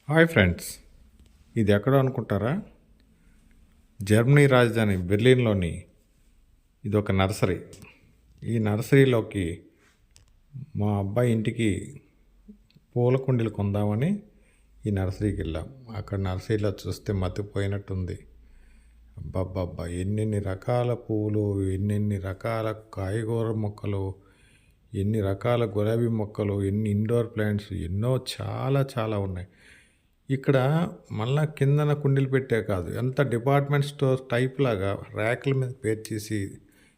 Hi friends, ఇది ఎక్కడో అనుకుంటారా? జర్మనీ రాజధాని బెర్లిన్లోని ఇది ఒక నర్సరీ. ఈ నర్సరీలోకి మా అబ్బాయి ఇంటికి పూల కుండీలు కొందామని ఈ నర్సరీకి వెళ్ళాం. అక్కడ నర్సరీలో చూస్తే మతిపోయినట్టుంది. అబ్బబ్బబ్బా, ఎన్నెన్ని రకాల పువ్వులు, ఎన్నెన్ని రకాల కాయగూర మొక్కలు, ఎన్ని రకాల గులాబీ మొక్కలు, ఎన్ని ఇండోర్ ప్లాంట్స్, ఎన్నో చాలా చాలా ఉన్నాయి. ఇక్కడ మళ్ళా కిందన కుండీలు పెట్టే కాదు, ఎంత డిపార్ట్మెంట్ స్టోర్ టైప్ లాగా ర్యాకుల మీద పేర్చేసి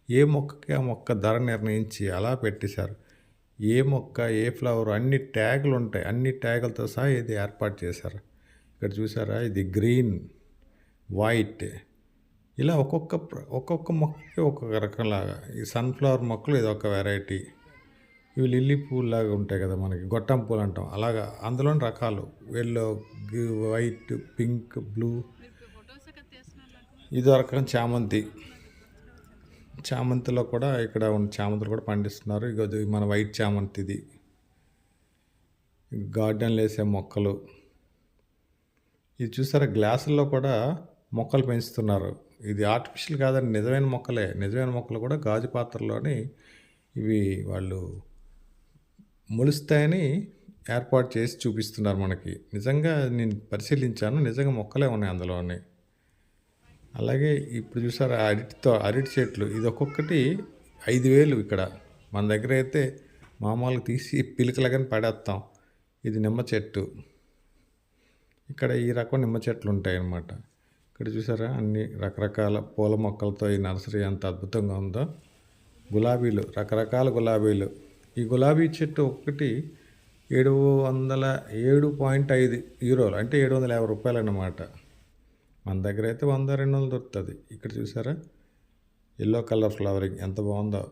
ఏ మొక్కకి ఆ మొక్క ధర నిర్ణయించి అలా పెట్టేశారు. ఏ మొక్క ఏ ఫ్లవర్ అన్ని ట్యాగులు ఉంటాయి, అన్ని ట్యాగులతో సహా ఇది ఏర్పాటు చేశారు. ఇక్కడ చూసారా, ఇది గ్రీన్, వైట్, ఇలా ఒక్కొక్క మొక్కకి ఒక్కొక్క రకంలాగా. ఈ సన్ఫ్లవర్ మొక్కలు ఇది ఒక వెరైటీ. ఇవి లిల్లీ పూల్లాగా ఉంటాయి కదా, మనకి గొట్టం పూలు అంటాం, అలాగా అందులోని రకాలు. Yellow, white, pink, blue. ఇది రకం చామంతి. చామంతిలో కూడా ఇక్కడ ఉన్న చామంతులు కూడా పండిస్తున్నారు. ఇక మన వైట్ చామంతిది. గార్డెన్లో వేసే మొక్కలు. ఇది చూసారా, గ్లాసుల్లో కూడా మొక్కలు పెంచుతున్నారు. ఇది ఆర్టిఫిషియల్ కాదండి, నిజమైన మొక్కలే. నిజమైన మొక్కలు కూడా గాజు పాత్రలోని ఇవి వాళ్ళు మొలుస్తాయని ఏర్పాటు చేసి చూపిస్తున్నారు మనకి. నిజంగా నేను పరిశీలించాను, నిజంగా మొక్కలే ఉన్నాయి అందులోని. అలాగే ఇప్పుడు చూసారా, అరటి చెట్లు. ఇది ఒక్కొక్కటి 5,000 ఇక్కడ. మన దగ్గర అయితే మామూలుగా తీసి పిలికలుగానే పడేస్తాం. ఇది నిమ్మ చెట్టు. ఇక్కడ ఈ రకం నిమ్మ చెట్లు ఉంటాయి అన్నమాట. ఇక్కడ చూసారా, అన్ని రకరకాల పూల మొక్కలతో ఈ నర్సరీ ఎంత అద్భుతంగా ఉందో. గులాబీలు, రకరకాల గులాబీలు. ఈ గులాబీ చెట్టు ఒక్కటి 707.5 యూరోలు, అంటే 750 రూపాయలు అన్నమాట. మన దగ్గర అయితే 100-200 దొరుకుతుంది. ఇక్కడ చూసారా, ఎల్లో కలర్ ఫ్లవరింగ్ ఎంత బాగుందో.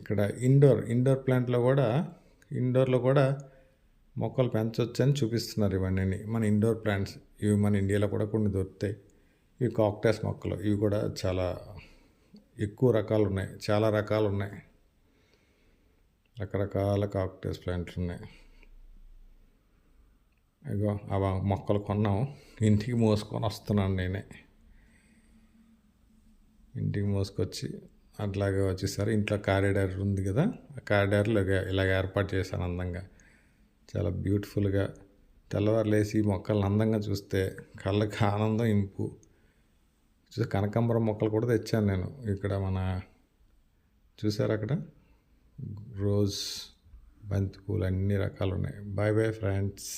ఇక్కడ ఇండోర్ ప్లాంట్లో కూడా, ఇండోర్లో కూడా మొక్కలు పెంచవచ్చు అని చూపిస్తున్నారు. ఇవన్నీ మన ఇండోర్ ప్లాంట్స్. ఇవి మన ఇండియాలో కూడా కొన్ని దొరుకుతాయి. ఇవి కాక్టస్ మొక్కలు. ఇవి కూడా చాలా ఎక్కువ రకాలు ఉన్నాయి, చాలా రకాలు ఉన్నాయి. రకరకాల కాక్టస్ ప్లాంట్లు ఉన్నాయి. ఇగో ఆ మొక్కలు కొన్నాం, ఇంటికి మోసుకొని వస్తున్నాను నేనే. ఇంటికి మోసుకొచ్చి అట్లాగే వచ్చేసారు. ఇంట్లో కారిడార్ ఉంది కదా, ఆ కారిడార్లో ఇలాగ ఏర్పాటు చేశాను అందంగా, చాలా బ్యూటిఫుల్గా. తెల్లవారులేసి మొక్కలను అందంగా చూస్తే కళ్ళకి ఆనందం, ఇంపు. కనకాంబరం మొక్కలు కూడా తెచ్చాను నేను. ఇక్కడ మన చూసారు అక్కడ రోజ్, బంతి పూలు, అన్ని రకాలు ఉన్నాయి. Bye bye friends.